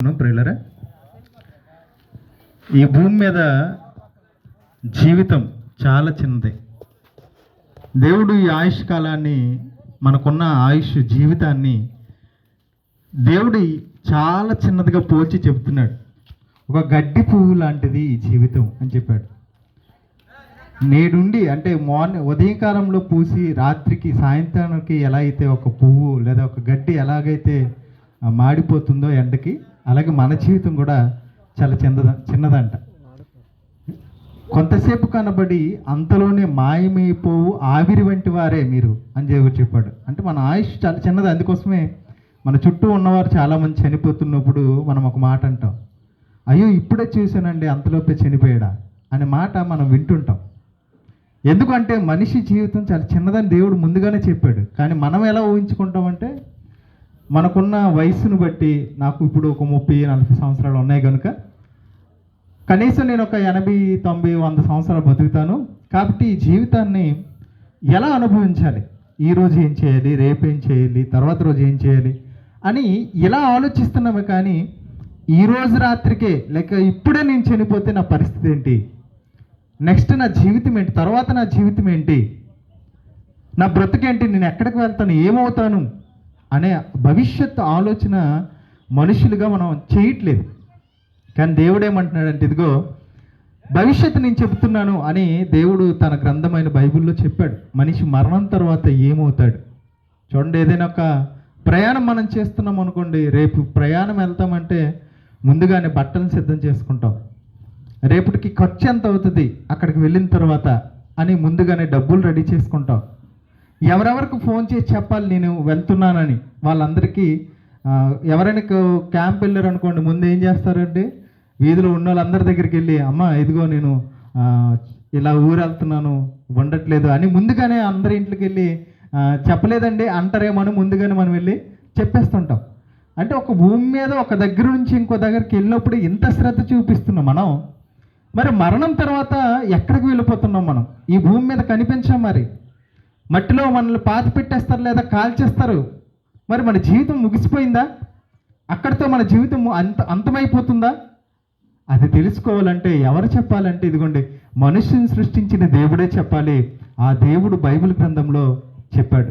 ప్రియులరా, ఈ భూమి మీద జీవితం చాలా చిన్నది. దేవుడు ఈ ఆయుష్ కాలాన్ని, మనకున్న ఆయుష్ జీవితాన్ని దేవుడు చాలా చిన్నదిగా పోల్చి చెబుతున్నాడు. ఒక గడ్డి పువ్వు లాంటిది ఈ జీవితం అని చెప్పాడు. నేడుండి అంటే ఉదయకాలంలో పూసి రాత్రికి సాయంత్రానికి ఎలా అయితే ఒక పువ్వు లేదా ఒక గడ్డి ఎలాగైతే మాడిపోతుందో ఎండకి, అలాగే మన జీవితం కూడా చాలా చిన్నదంట. కొంతసేపు కనబడి అంతలోనే మాయమైపోవు ఆవిరి వంటి వారే మీరు అని చెప్పాడు. అంటే మన ఆయుష్ చాలా చిన్నది. అందుకోసమే మన చుట్టూ ఉన్నవారు చాలామంది చనిపోతున్నప్పుడు మనం ఒక మాట అంటాం, అయ్యో ఇప్పుడే చూశానండి అంతలోపే చనిపోయాడా అనే మాట మనం వింటుంటాం. ఎందుకంటే మనిషి జీవితం చాలా చిన్నదని దేవుడు ముందుగానే చెప్పాడు. కానీ మనం ఎలా ఊహించుకుంటామంటే, మనకున్న వయసును బట్టి నాకు ఇప్పుడు ఒక 30-40 సంవత్సరాలు ఉన్నాయి కనుక కనీసం నేను ఒక 80-90-100 సంవత్సరాలు బతుకుతాను కాబట్టి ఈ జీవితాన్ని ఎలా అనుభవించాలి, ఈరోజు ఏం చేయాలి, రేపు ఏం చేయాలి, తర్వాత రోజు ఏం చేయాలి అని ఇలా ఆలోచిస్తున్నామే. కానీ ఈరోజు రాత్రికే లేక ఇప్పుడే నేను చనిపోతే నా పరిస్థితి ఏంటి, నెక్స్ట్ నా జీవితం ఏంటి, తర్వాత నా జీవితం ఏంటి, నా బ్రతుకేంటి, నేను ఎక్కడికి వెళ్తాను, ఏమవుతాను అనే భవిష్యత్తు ఆలోచన మనుషులుగా మనం చేయట్లేదు. కానీ దేవుడు ఏమంటున్నాడంటే, ఇదిగో భవిష్యత్తు నేను చెబుతున్నాను అని దేవుడు తన గ్రంథమైన బైబిల్లో చెప్పాడు. మనిషి మరణం తర్వాత ఏమవుతాడు చూడండి. ఏదైనా ఒక ప్రయాణం మనం చేస్తున్నాం అనుకోండి, రేపు ప్రయాణం వెళ్తామంటే ముందుగానే బట్టలు సిద్ధం చేసుకుంటాం. రేపటికి ఖర్చు ఎంత అవుతుంది అక్కడికి వెళ్ళిన తర్వాత అని ముందుగానే డబ్బులు రెడీ చేసుకుంటాం. ఎవరెవరికి ఫోన్ చేసి చెప్పాలి నేను వెళ్తున్నానని వాళ్ళందరికీ, ఎవరైనా క్యాంప్ వెళ్ళారు అనుకోండి, ముందు ఏం చేస్తారంటే వీధిలో ఉన్న వాళ్ళందరి దగ్గరికి వెళ్ళి, అమ్మ ఇదిగో నేను ఇలా ఊరు వెళ్తున్నాను ఉండట్లేదు అని ముందుగానే అందరి ఇంట్లోకి వెళ్ళి చెప్పలేదండి అంటారేమో అని ముందుగానే మనం వెళ్ళి చెప్పేస్తుంటాం. అంటే ఒక భూమి మీద ఒక దగ్గర నుంచి ఇంకో దగ్గరికి వెళ్ళినప్పుడు ఇంత శ్రద్ధ చూపిస్తున్నాం మనం. మరి మరణం తర్వాత ఎక్కడికి వెళ్ళిపోతున్నాం మనం? ఈ భూమి మీద కనిపించాం. మరి మట్టిలో మనల్ని పాతి పెట్టేస్తారు లేదా కాల్చేస్తారు. మరి మన జీవితం ముగిసిపోయిందా? అక్కడితో మన జీవితం అంతమైపోతుందా? అది తెలుసుకోవాలంటే ఎవరు చెప్పాలంటే, ఇదిగోండి మనుషుని సృష్టించిన దేవుడే చెప్పాలి. ఆ దేవుడు బైబిల్ గ్రంథంలో చెప్పాడు.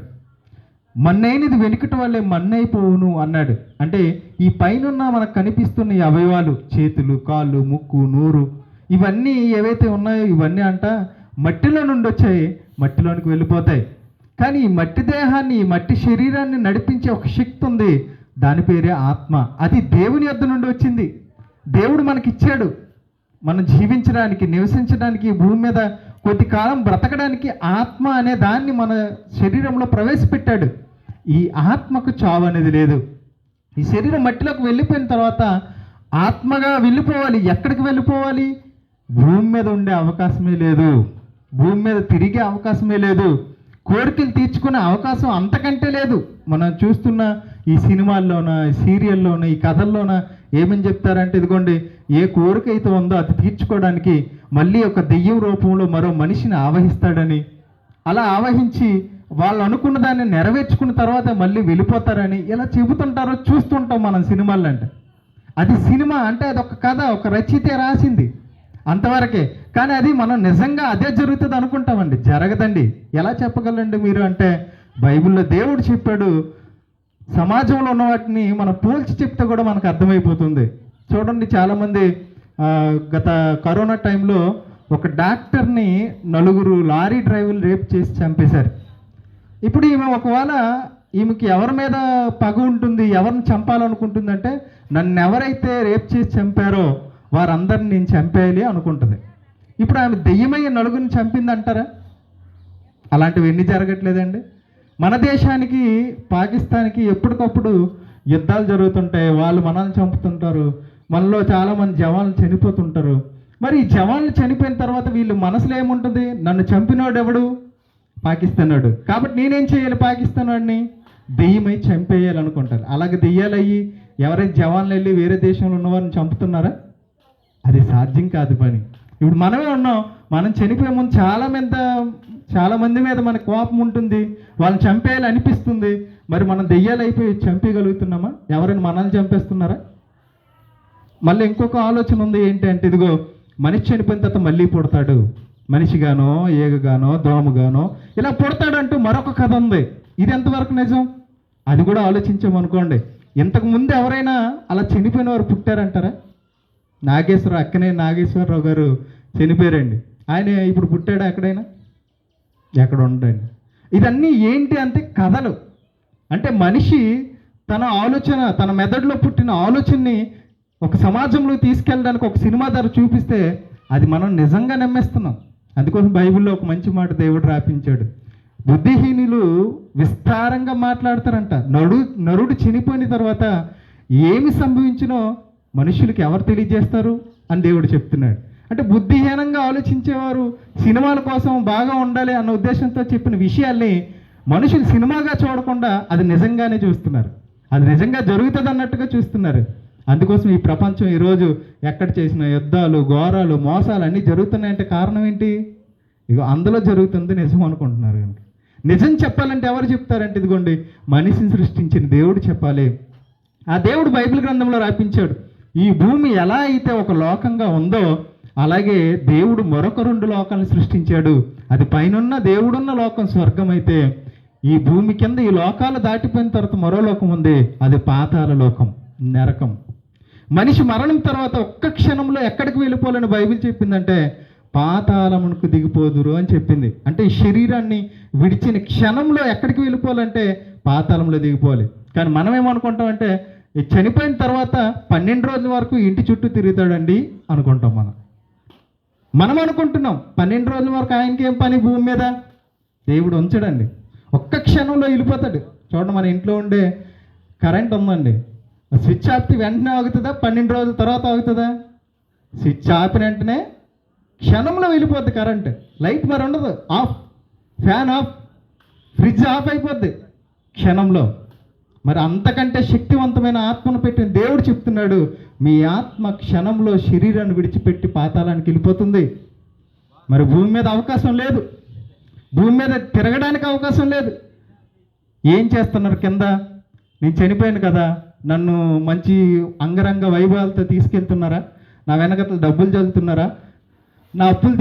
మన్నైనది వెనుకటి వాళ్ళే మన్నైపోవును అన్నాడు. అంటే ఈ పైన మనకు కనిపిస్తున్న ఈ అవయవాలు, చేతులు, కాళ్ళు, ముక్కు, నోరు, ఇవన్నీ ఏవైతే ఉన్నాయో ఇవన్నీ మట్టిలో నుండి వచ్చాయి, మట్టిలోనికి వెళ్ళిపోతాయి. కానీ ఈ మట్టి దేహాన్ని, ఈ మట్టి శరీరాన్ని నడిపించే ఒక శక్తి ఉంది, దాని పేరే ఆత్మ. అది దేవుని యొద్ద నుండి వచ్చింది. దేవుడు మనకిచ్చాడు. మనం జీవించడానికి, నివసించడానికి, ఈ భూమి మీద కొద్ది కాలం బ్రతకడానికి ఆత్మ అనే దాన్ని మన శరీరంలో ప్రవేశపెట్టాడు. ఈ ఆత్మకు చావు అనేది లేదు. ఈ శరీరం మట్టిలోకి వెళ్ళిపోయిన తర్వాత ఆత్మగా వెళ్ళిపోవాలి. ఎక్కడికి వెళ్ళిపోవాలి? భూమి మీద ఉండే అవకాశమే లేదు, భూమి మీద తిరిగే అవకాశమే లేదు, కోరికలు తీర్చుకునే అవకాశం అంతకంటే లేదు. మనం చూస్తున్న ఈ సినిమాల్లోన, సీరియల్లోన, ఈ కథల్లోన ఏమని చెప్తారంటే, ఇదిగోండి ఏ కోరిక అయితే ఉందో అది తీర్చుకోవడానికి మళ్ళీ ఒక దెయ్యం రూపంలో మరో మనిషిని ఆవహిస్తాడని, అలా ఆవహించి వాళ్ళు అనుకున్న దాన్ని నెరవేర్చుకున్న తర్వాత మళ్ళీ వెళ్ళిపోతారని ఇలా చెబుతుంటారో చూస్తుంటాం మనం సినిమాల్లో. అంటే అది సినిమా అంటే అదొక కథ, ఒక రచయితే రాసింది అంతవరకే. కానీ అది మనం నిజంగా అదే జరుగుతుంది అనుకుంటామండి. జరగదండి. ఎలా చెప్పగలండి మీరు అంటే, బైబిల్లో దేవుడు చెప్పాడు. సమాజంలో ఉన్న వాటిని మనం పోల్చి చెప్తే కూడా మనకు అర్థమైపోతుంది. చూడండి, చాలామంది గత కరోనా టైంలో ఒక డాక్టర్ని 4 లారీ డ్రైవర్లు రేప్ చేసి చంపేశారు. ఇప్పుడు ఈమె ఒకవేళ ఈమెకి ఎవరి మీద పగ ఉంటుంది, ఎవరిని చంపాలనుకుంటుందంటే, నన్ను ఎవరైతే రేప్ చేసి చంపారో వారందరిని నేను చంపేయాలి అనుకుంటుంది. ఇప్పుడు ఆమె దెయ్యమయ్యే 4 చంపింది అంటారా? అలాంటివి ఎన్ని జరగట్లేదండి. మన దేశానికి పాకిస్తాన్కి ఎప్పటికప్పుడు యుద్ధాలు జరుగుతుంటాయి, వాళ్ళు మనల్ని చంపుతుంటారు, మనలో చాలామంది జవాన్లు చనిపోతుంటారు. మరి ఈ జవాన్లు చనిపోయిన తర్వాత వీళ్ళు మనసులో ఏముంటుంది? నన్ను చంపినోడు ఎవడు? పాకిస్తాన్ వాడు. కాబట్టి నేనేం చేయాలి? పాకిస్తాన్ వాడిని దెయ్యమై చంపేయాలనుకుంటారు. అలాగే దెయ్యాలయ్యి ఎవరైతే జవాన్లు వెళ్ళి వేరే దేశంలో ఉన్నవారిని చంపుతున్నారా? అది సాధ్యం కాదు పని. ఇప్పుడు మనమే ఉన్నాం, మనం చనిపోయే ముందు చాలా మంది మీద మనకు కోపం ఉంటుంది, వాళ్ళని చంపేయాలి అనిపిస్తుంది. మరి మనం దెయ్యాలు అయిపోయి చంపేయగలుగుతున్నామా? ఎవరైనా మనల్ని చంపేస్తున్నారా? మళ్ళీ ఇంకొక ఆలోచన ఉంది, ఏంటి అంటే ఇదిగో మనిషి చనిపోయిన తర్వాత మళ్ళీ పుడతాడు, మనిషిగానో ఏగగానో దోమగానో ఇలా పుడతాడంటూ మరొక కథ ఉంది. ఇది ఎంతవరకు నిజం? అది కూడా ఆలోచించామనుకోండి. ఇంతకు ముందు ఎవరైనా అలా చనిపోయిన వారు పుట్టారంటారా? అక్కనే నాగేశ్వరరావు గారు చనిపోయారండి. ఆయన ఇప్పుడు పుట్టాడా ఎక్కడైనా? ఎక్కడ ఉండండి. ఇదన్నీ ఏంటి అంటే కథలు. అంటే మనిషి తన ఆలోచన, తన మెదడులో పుట్టిన ఆలోచనని ఒక సమాజంలో తీసుకెళ్ళడానికి ఒక సినిమా ద్వారా చూపిస్తే అది మనం నిజంగా నమ్మేస్తున్నాం. అందుకోసం బైబిల్లో ఒక మంచి మాట దేవుడు రాపించాడు. బుద్ధిహీనులు విస్తారంగా మాట్లాడతారంట. నరుడు చనిపోయిన తర్వాత ఏమి సంభవించినో మనుషులకి ఎవరు తెలియజేస్తారు అని దేవుడు చెప్తున్నాడు. అంటే బుద్ధిహీనంగా ఆలోచించేవారు సినిమాల కోసం బాగా ఉండాలి అన్న ఉద్దేశంతో చెప్పిన విషయాల్ని మనుషులు సినిమాగా చూడకుండా అది నిజంగానే చూస్తున్నారు, అది నిజంగా జరుగుతుంది అన్నట్టుగా చూస్తున్నారు. అందుకోసం ఈ ప్రపంచం ఈరోజు ఎక్కడ చేసిన యుద్ధాలు, ఘోరాలు, మోసాలు అన్నీ జరుగుతున్నాయంటే కారణం ఏంటి? ఇగో అందులో జరుగుతుంది నిజం అనుకుంటున్నారు. కనుక నిజం చెప్పాలంటే ఎవరు చెప్తారంటే ఇదిగోండి మనిషిని సృష్టించిన దేవుడు చెప్పాలి. ఆ దేవుడు బైబిల్ గ్రంథంలో రాపించాడు. ఈ భూమి ఎలా అయితే ఒక లోకంగా ఉందో అలాగే దేవుడు మరొక 2 లోకాలను సృష్టించాడు. అది పైనున్న దేవుడున్న లోకం స్వర్గం అయితే, ఈ భూమి కింద ఈ లోకాలు దాటిపోయిన తర్వాత మరో లోకం ఉంది, అది పాతాళ లోకం, నరకం. మనిషి మరణం తర్వాత ఒక్క క్షణంలో ఎక్కడికి వెళ్ళిపోవాలని బైబిల్ చెప్పిందంటే పాతాళమునకు దిగిపోదురు అని చెప్పింది. అంటే ఈ శరీరాన్ని విడిచిన క్షణంలో ఎక్కడికి వెళ్ళిపోవాలంటే పాతాళంలో దిగిపోవాలి. కానీ మనం ఏమనుకుంటామంటే చనిపోయిన తర్వాత 12 రోజుల వరకు ఇంటి చుట్టూ తిరుగుతాడండి అనుకుంటాం. మనం అనుకుంటున్నాం 12 రోజుల వరకు ఆయనకి ఏం పని భూమి మీద? దేవుడు ఉంచడండి, ఒక్క క్షణంలో వెళ్ళిపోతాడు. చూడండి, మన ఇంట్లో ఉండే కరెంట్ ఉందండి, స్విచ్ ఆపితే వెంటనే ఆగుతుందా? 12 రోజుల తర్వాత ఆగుతుందా? స్విచ్ ఆపిన వెంటనే క్షణంలో వెళ్ళిపోద్ది కరెంట్. లైట్ మరి ఉండదు, of, fan of, fridge of అయిపోద్ది క్షణంలో. మరి అంతకంటే శక్తివంతమైన ఆత్మను పెట్టిన దేవుడు చెప్తున్నాడు, మీ ఆత్మ క్షణంలో శరీరాన్ని విడిచిపెట్టి పాతాళానికి వెళ్ళిపోతుంది. మరి భూమి మీద అవకాశం లేదు, భూమి మీద తిరగడానికి అవకాశం లేదు. ఏం చేస్తున్నారు కింద? నేను చనిపోయాను కదా, నన్ను మంచి అంగరంగ వైభవాలతో తీసుకెళ్తున్నారా? నా వెనకతలు డబ్బులు చల్లుతున్నారా? నా అప్పులు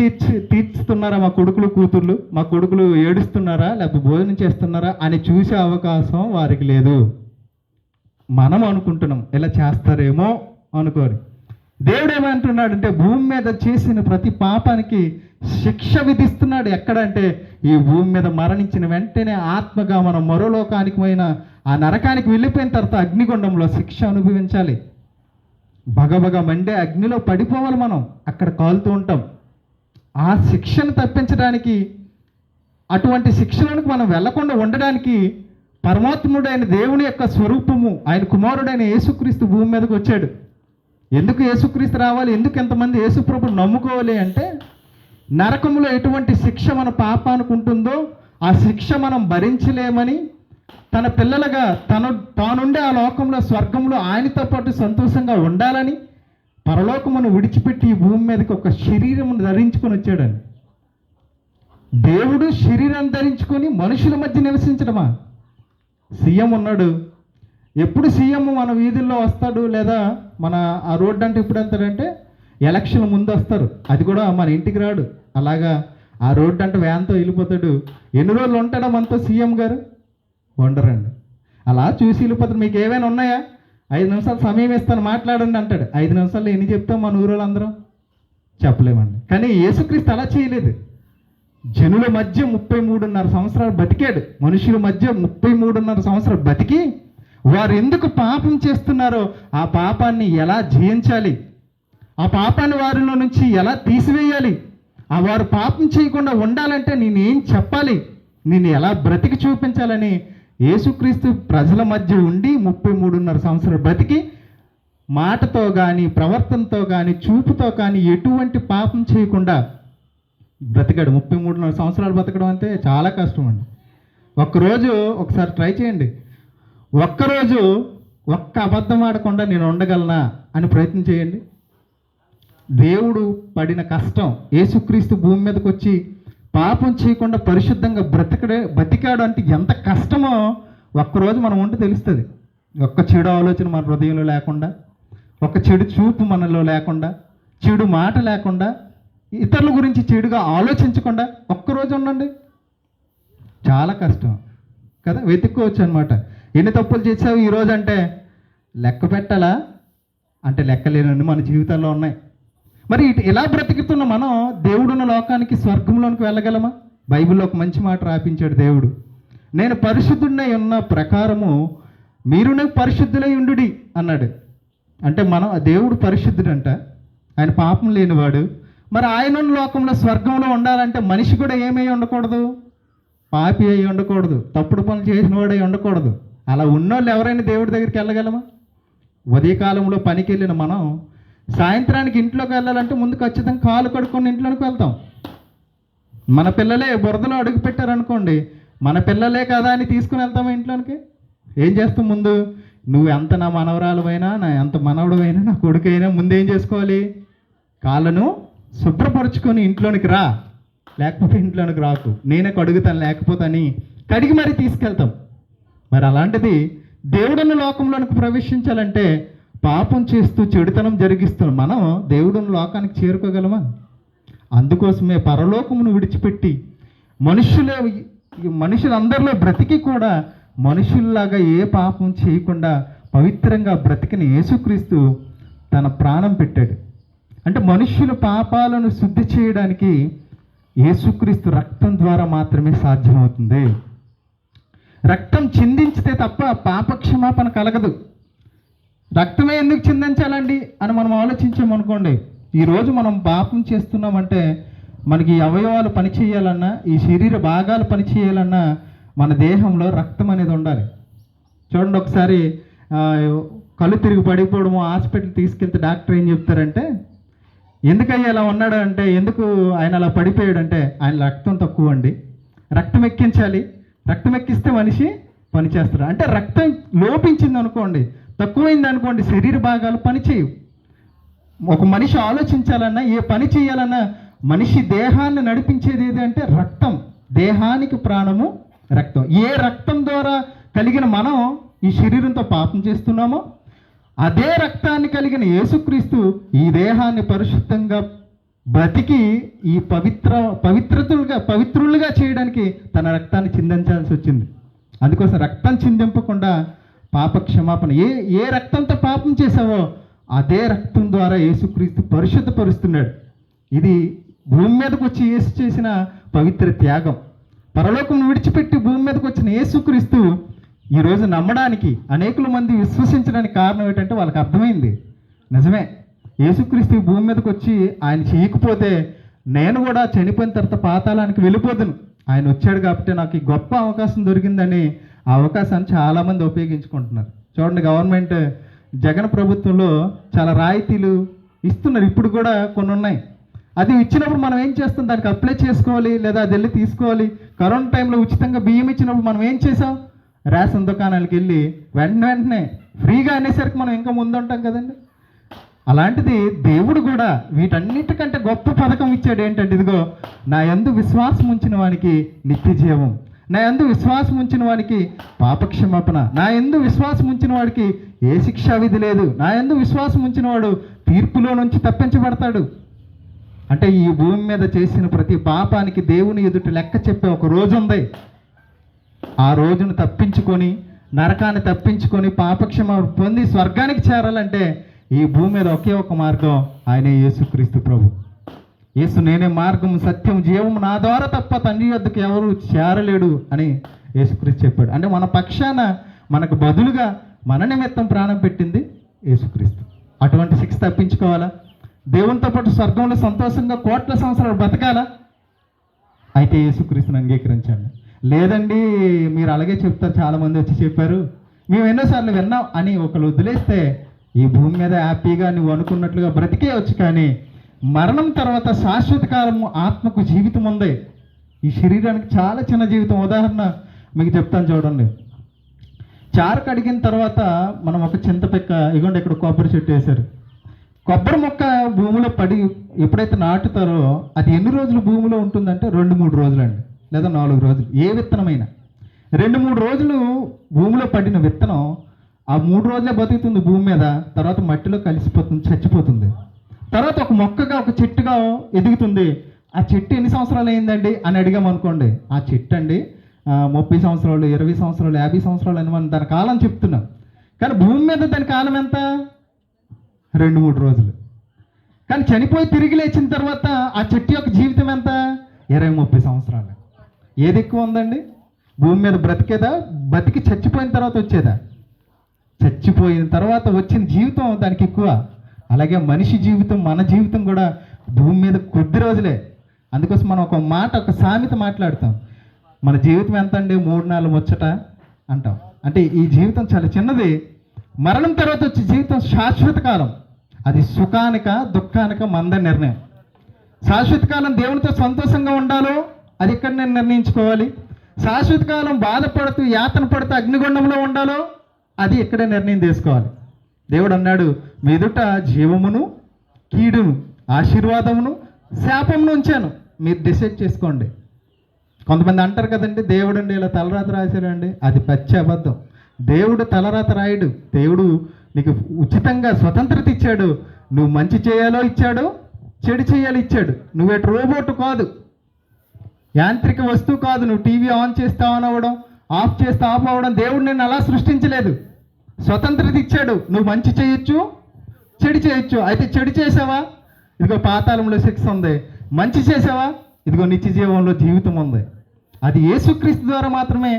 తీర్చుతున్నారా? మా కొడుకులు కూతుర్లు, మా కొడుకులు ఏడుస్తున్నారా, లేకపోతే భోజనం చేస్తున్నారా అని చూసే అవకాశం వారికి లేదు. మనం అనుకుంటున్నాం ఇలా చేస్తారేమో అనుకోని. దేవుడు ఏమంటున్నాడంటే భూమి మీద చేసిన ప్రతి పాపానికి శిక్ష విధిస్తున్నాడు. ఎక్కడంటే ఈ భూమి మీద మరణించిన వెంటనే ఆత్మగా మనం మరో లోకానికి పోయిన ఆ నరకానికి వెళ్ళిపోయిన తర్వాత అగ్నిగుండంలో శిక్ష అనుభవించాలి. బగబగ మండే అగ్నిలో పడిపోవాలి, మనం అక్కడ కాలుతూ ఉంటాం. ఆ శిక్షను తప్పించడానికి, అటువంటి శిక్షలకు మనం వెళ్లకుండా ఉండడానికి పరమాత్ముడైన దేవుని యొక్క స్వరూపము, ఆయన కుమారుడైన యేసుక్రీస్తు భూమి మీదకి వచ్చాడు. ఎందుకు యేసుక్రీస్తు రావాలి? ఎందుకు ఎంతమంది యేసుప్రభుని నమ్ముకోవాలి అంటే, నరకములో ఎటువంటి శిక్ష మన పాపానికి ఉంటుందో ఆ శిక్ష మనం భరించలేమని, తన పిల్లలుగా తానుండే ఆ లోకంలో స్వర్గంలో ఆయనతో పాటు సంతోషంగా ఉండాలని పరలోకమును విడిచిపెట్టి ఈ భూమి మీదకి ఒక శరీరమును ధరించుకొని వచ్చాడని. దేవుడు శరీరాన్ని ధరించుకొని మనుషుల మధ్య నివసించడమా? సీఎం ఉన్నాడు, ఎప్పుడు సీఎం మన వీధుల్లో వస్తాడు, లేదా మన ఆ రోడ్డు అంటే ఎప్పుడు వెళ్తాడంటే ఎలక్షన్ ముందు వస్తారు, అది కూడా మన ఇంటికి రాడు. అలాగా ఆ రోడ్డు అంటే వ్యాన్తో వెళ్ళిపోతాడు. ఎన్ని రోజులు ఉంటాడా మనతో సీఎం గారు? ఉండరండి. అలా చూసి వెళ్ళిపోతాడు. మీకు ఏమైనా ఉన్నాయా? 5 నిమిషాలు సమయం ఇస్తాను మాట్లాడండి అంటాడు. 5 నిమిషాల్లో ఎన్ని చెప్తాం మన ఊరోళ్ళందరం? చెప్పలేమండి. కానీ యేసుక్రీస్తు అలా చేయలేదు. జనుల మధ్య 33.5 సంవత్సరాలు బతికాడు. మనుషుల మధ్య 33.5 సంవత్సరాలు బతికి వారు ఎందుకు పాపం చేస్తున్నారో ఆ పాపాన్ని ఎలా జయించాలి, ఆ పాపాన్ని వారిలో నుంచి ఎలా తీసివేయాలి, ఆ వారు పాపం చేయకుండా ఉండాలంటే నేనేం చెప్పాలి, నేను ఎలా బ్రతికి చూపించాలని యేసుక్రీస్తు ప్రజల మధ్య ఉండి 33.5 సంవత్సరాలు బతికి మాటతో కానీ, ప్రవర్తనతో కానీ, చూపుతో కానీ ఎటువంటి పాపం చేయకుండా బ్రతికాడు. 33.5 సంవత్సరాలు బతకడం అంటే చాలా కష్టం అండి. ఒక్కరోజు ఒకసారి ట్రై చేయండి. ఒక్కరోజు ఒక్క అబద్ధం ఆడకుండా నేను ఉండగలనా అని ప్రయత్నం చేయండి. దేవుడు పడిన కష్టం, యేసుక్రీస్తు భూమి మీదకి వచ్చి పాపం చేయకుండా పరిశుద్ధంగా బతికాడు అంటే ఎంత కష్టమో ఒక్కరోజు మనం ఉంటే తెలుస్తుంది. ఒక్క చెడు ఆలోచన మన హృదయంలో లేకుండా, ఒక చెడు చూపు మనలో లేకుండా, చెడు మాట లేకుండా, ఇతరుల గురించి చెడుగా ఆలోచించకుండా ఒక్కరోజు ఉండండి. చాలా కష్టం కదా, వెతుక్కోవచ్చు అనమాట. ఎన్ని తప్పులు చేసావు ఈరోజు అంటే లెక్క పెట్టాలా అంటే లెక్కలేనన్ని మన జీవితాల్లో ఉన్నాయి. మరి ఇలా బ్రతుకుతున్న మనం దేవుడున్న లోకానికి, స్వర్గంలోనికి వెళ్ళగలమా? బైబిల్లో ఒక మంచి మాట రాపించాడు దేవుడు. నేను పరిశుద్ధుడై ఉన్న ప్రకారము మీరునే పరిశుద్ధులై ఉండుడి అన్నాడు. అంటే దేవుడు పరిశుద్ధుడంట, ఆయన పాపం లేనివాడు. మరి ఆయన లోకంలో, స్వర్గంలో ఉండాలంటే మనిషి కూడా ఏమై ఉండకూడదు? పాపి అయి ఉండకూడదు, తప్పుడు పనులు చేసిన వాడై ఉండకూడదు. అలా ఉన్నోళ్ళు ఎవరైనా దేవుడి దగ్గరికి వెళ్ళగలమా? ఉదయకాలంలో పనికి వెళ్ళిన మనం సాయంత్రానికి ఇంట్లోకి వెళ్ళాలంటే ముందు ఖచ్చితంగా కాలు కడుక్కొని ఇంట్లోకి వెళ్తాం. మన పిల్లలే బురదలో అడుగు పెట్టారనుకోండి, మన పిల్లలే కదా అని తీసుకుని వెళ్తామా ఇంట్లోనికి? ఏం చేస్తాం? ముందు నువ్వు ఎంత నా మనవరాలువైనా, నా ఎంత మనవడమైనా, నా కొడుకైనా ముందేం చేసుకోవాలి? కాళ్ళను శుభ్రపరుచుకొని ఇంట్లోనికి రా, లేకపోతే ఇంట్లోనికి రాకు, నేనే కడుగుతాను లేకపోతే అని కడిగి మరీ తీసుకెళ్తాం. మరి అలాంటిది దేవుడున్న లోకంలోనికి ప్రవేశించాలంటే పాపం చేస్తూ చెడుతనం జరిగిస్తూ మనం దేవుడున్న లోకానికి చేరుకోగలమా? అందుకోసమే పరలోకమును విడిచిపెట్టి మనుషులందరిలో బ్రతికి కూడా మనుషుల్లాగా ఏ పాపం చేయకుండా పవిత్రంగా బ్రతికిన యేసుక్రీస్తు తన ప్రాణం పెట్టాడు. అంటే మనుష్యుల పాపాలను శుద్ధి చేయడానికి యేసుక్రీస్తు రక్తం ద్వారా మాత్రమే సాధ్యమవుతుంది. రక్తం చిందించితే తప్ప పాపక్షమాపణ కలగదు. రక్తమే ఎందుకు చిందించాలండి అని మనం ఆలోచించామనుకోండి, ఈరోజు మనం పాపం చేస్తున్నామంటే మనకి అవయవాలు పనిచేయాలన్నా, ఈ శరీర భాగాలు పనిచేయాలన్నా మన దేహంలో రక్తం అనేది ఉండాలి. చూడండి, ఒకసారి కళ్ళు తిరిగి పడిపోవడము, హాస్పిటల్ తీసుకెళ్తే డాక్టర్ ఏం చెప్తారంటే, ఎందుకయ్యా ఇలా ఉన్నాడు అంటే, ఎందుకు ఆయన అలా పడిపోయాడంటే, ఆయన రక్తం తక్కువ అండి, రక్తం ఎక్కించాలి, రక్తం ఎక్కిస్తే మనిషి పని చేస్తాడు. అంటే రక్తం లోపించింది అనుకోండి, తక్కువైంది అనుకోండి, శరీర భాగాలు పనిచేయవు. ఒక మనిషి ఆలోచించాలన్నా, ఏ పని చేయాలన్నా, మనిషి దేహాన్ని నడిపించేది ఏది అంటే రక్తం. దేహానికి ప్రాణము రక్తం. ఏ రక్తం ద్వారా కలిగిన మనం ఈ శరీరంతో పాపం చేస్తున్నామో, అదే రక్తాన్ని కలిగిన యేసుక్రీస్తు ఈ దేహాన్ని పరిశుద్ధంగా బ్రతికి ఈ పవిత్రులుగా చేయడానికి తన రక్తాన్ని చిందించాల్సి వచ్చింది. అందుకోసం రక్తం చిందింపకుండా పాప క్షమాపణ, ఏ రక్తంతో పాపం చేసావో అదే రక్తం ద్వారా యేసుక్రీస్తు పరిశుద్ధపరుస్తున్నాడు. ఇది భూమి మీదకి వచ్చి యేసు చేసిన పవిత్ర త్యాగం. పరలోకం విడిచిపెట్టి భూమి మీదకి వచ్చిన యేసుక్రీస్తు ఈరోజు నమ్మడానికి, అనేకుల మంది విశ్వసించడానికి కారణం ఏంటంటే వాళ్ళకి అర్థమైంది, నిజమే యేసుక్రీస్తు భూమి మీదకి వచ్చి ఆయన చేయకపోతే నేను కూడా చనిపోయిన తర్వాత పాతాళానికి వెళ్ళిపోదును. ఆయన వచ్చాడు కాబట్టి నాకు ఈ గొప్ప అవకాశం దొరికిందని ఆ అవకాశాన్ని చాలామంది ఉపయోగించుకుంటున్నారు. చూడండి, గవర్నమెంట్ జగన్ ప్రభుత్వంలో చాలా రాయితీలు ఇస్తున్నారు, ఇప్పుడు కూడా కొన్ని ఉన్నాయి. అది ఇచ్చినప్పుడు మనం ఏం చేస్తాం? దానికి అప్లై చేసుకోవాలి, లేదా అది వెళ్ళి తీసుకోవాలి. కరోనా టైంలో ఉచితంగా బియ్యం ఇచ్చినప్పుడు మనం ఏం చేసాం? రేషన్ దుకాణాలకు వెళ్ళి వెంటనే ఫ్రీగా అనేసరికి మనం ఇంకా ముందుంటాం కదండి. అలాంటిది దేవుడు కూడా వీటన్నిటికంటే గొప్ప పథకం ఇచ్చాడు. ఏంటంటే, ఇదిగో నా యందు విశ్వాసం ఉంచిన వానికి నిత్య జీవం, నా యందు విశ్వాసం ఉంచిన వానికి పాపక్షమాపణ, నా యందు విశ్వాసం ఉంచిన వాడికి ఏ శిక్షా విధి లేదు, నా యందు విశ్వాసం ఉంచిన వాడు తీర్పులో నుంచి తప్పించబడతాడు. అంటే ఈ భూమి మీద చేసిన ప్రతి పాపానికి దేవుని ఎదుట లెక్క చెప్పే ఒక రోజు ఉంది. ఆ రోజును తప్పించుకొని, నరకాన్ని తప్పించుకొని, పాపక్షమాపణ పొంది స్వర్గానికి చేరాలంటే ఈ భూమి మీద ఒకే ఒక మార్గం, ఆయనే యేసుక్రీస్తు ప్రభు. యేసు నేనే మార్గం, సత్యం, జీవం, నా ద్వారా తప్ప తండ్రి వద్దకు ఎవరు చేరలేడు అని యేసుక్రీస్తు చెప్పాడు. అంటే మన పక్షాన, మనకు బదులుగా మన నిమిత్తం ప్రాణం పెట్టింది యేసుక్రీస్తు. అటువంటి శిక్ష తప్పించుకోవాలా? దేవునితో పాటు స్వర్గంలో సంతోషంగా కోట్ల సంవత్సరాలు బతకాలా? అయితే యేసుక్రీస్తుని అంగీకరించండి. లేదండి, మీరు అలాగే చెప్తారు, చాలామంది వచ్చి చెప్పారు, మేము ఎన్నోసార్లు విన్నాం అని ఒకరు వదిలేస్తే ఈ భూమి మీద హ్యాపీగా నువ్వు అనుకున్నట్లుగా బ్రతికేయవచ్చు. కానీ మరణం తర్వాత శాశ్వత కాలము, ఆత్మకు జీవితం ఉంది. ఈ శరీరానికి చాలా చిన్న జీవితం. ఉదాహరణ మీకు చెప్తాను చూడండి. చారు కడిగిన తర్వాత మనం ఒక చింతపిక్క, ఇగోండి ఇక్కడ కొబ్బరి చెట్టు వేశారు. కొబ్బరి మొక్క భూమిలో పడి ఎప్పుడైతే నాటుతారో అది ఎన్ని రోజులు భూమిలో ఉంటుందంటే 2-3 రోజులండి, లేదా 4 రోజులు. ఏ విత్తనమైనా 2-3 రోజులు భూమిలో పడిన విత్తనం ఆ 3 రోజులే బతుకుతుంది భూమి మీద, తర్వాత మట్టిలో కలిసిపోతుంది, చచ్చిపోతుంది. తర్వాత ఒక మొక్కగా, ఒక చెట్టుగా ఎదుగుతుంది. ఆ చెట్టు ఎన్ని సంవత్సరాలు అయిందండి అని అడిగామనుకోండి, ఆ చెట్టు అండి 30 సంవత్సరాలు, 20 సంవత్సరాలు, 50 సంవత్సరాలు అని మనం దాని కాలం చెప్తున్నాం. కానీ భూమి మీద దాని కాలం ఎంత? 2-3 రోజులు. కానీ చనిపోయి తిరిగి లేచిన తర్వాత ఆ చెట్టు యొక్క జీవితం ఎంత? 20-30 సంవత్సరాలు. ఏది ఎక్కువ ఉందండి? భూమి మీద బ్రతికేదా, బతికి చచ్చిపోయిన తర్వాత వచ్చేదా? చచ్చిపోయిన తర్వాత వచ్చిన జీవితం దానికి ఎక్కువ. అలాగే మనిషి జీవితం, మన జీవితం కూడా భూమి మీద కొద్ది రోజులే. అందుకోసం మనం ఒక మాట, ఒక సామెత మాట్లాడతాం, మన జీవితం ఎంత అండి? 3-4 ముచ్చట అంటాం. అంటే ఈ జీవితం చాలా చిన్నది. మరణం తర్వాత వచ్చే జీవితం శాశ్వత కాలం. అది సుఖానిక దుఃఖానిక మంద నిర్ణయం. శాశ్వత కాలం దేవునితో సంతోషంగా ఉండాలో అది ఇక్కడ నేను నిర్ణయించుకోవాలి. శాశ్వత కాలం బాధపడుతూ యాతన పడుతూ అగ్నిగుండంలో ఉండాలో అది ఇక్కడే నిర్ణయం తీసుకోవాలి. దేవుడు అన్నాడు, మీదుట జీవమును, కీడును, ఆశీర్వాదమును, శాపమును ఉంచాను, మీరు డిసైడ్ చేసుకోండి. కొంతమంది అంటారు కదండి, దేవుడు అండి ఇలా తలరాత రాశాడండి. అది పచ్చి అబద్ధం. దేవుడు తలరాత రాయడు. దేవుడు నీకు ఉచితంగా స్వతంత్రత ఇచ్చాడు. నువ్వు మంచి చేయాలో ఇచ్చాడు, చెడు చేయాలో ఇచ్చాడు. నువ్వేటి రోబోట్ కాదు, యాంత్రిక వస్తువు కాదు. నువ్వు టీవీ ఆన్ చేస్తే ఆన్ అవ్వడం, ఆఫ్ చేస్తే ఆఫ్ అవ్వడం. దేవుడు నిన్ను అలా సృష్టించలేదు. స్వతంత్రత ఇచ్చాడు. నువ్వు మంచి చేయొచ్చు, చెడు చేయొచ్చు. అయితే చెడు చేసావా, ఇదిగో పాతాళంలో శిక్ష ఉంది. మంచి చేసావా, ఇదిగో నిత్య జీవంలో జీవితం ఉంది. అది యేసుక్రీస్తు ద్వారా మాత్రమే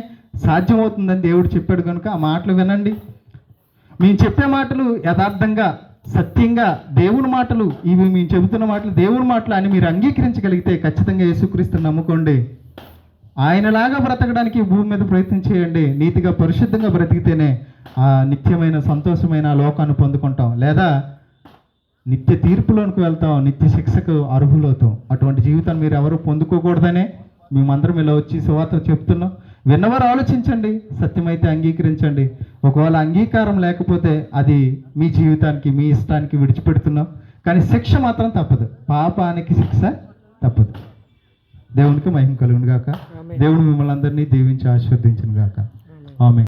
సాధ్యమవుతుందని దేవుడు చెప్పాడు. కనుక ఆ మాటలు వినండి. మేము చెప్పే మాటలు యథార్థంగా, సత్యంగా దేవుని మాటలు, ఇవి మేము చెబుతున్న మాటలు దేవుని మాటలు అని మీరు అంగీకరించగలిగితే ఖచ్చితంగా యేసుక్రీస్తుని నమ్ముకోండి. ఆయనలాగా బ్రతకడానికి భూమి మీద ప్రయత్నం చేయండి. నీతిగా, పరిశుద్ధంగా బ్రతికితేనే ఆ నిత్యమైన సంతోషమైన లోకాన్ని పొందుకుంటాం, లేదా నిత్య తీర్పులోనికి వెళ్తాం, నిత్య శిక్షకు అర్హులవుతాం. అటువంటి జీవితాన్ని మీరు ఎవరు పొందుకోకూడదనే మేమందరం ఇలా వచ్చి సువార్త చెప్తున్నాం. విన్నవారు ఆలోచించండి, సత్యమైతే అంగీకరించండి. ఒకవేళ అంగీకారం లేకపోతే అది మీ జీవితానికి, మీ ఇష్టానికి విడిచిపెడుతున్నాం. కానీ శిక్ష మాత్రం తప్పదు, పాపానికి శిక్ష తప్పదు. దేవునికి మహిమ కలుగును గాక. దేవుడు మిమ్మల్ని అందరినీ దీవించి ఆశీర్వదించును గాక. ఆమేన్.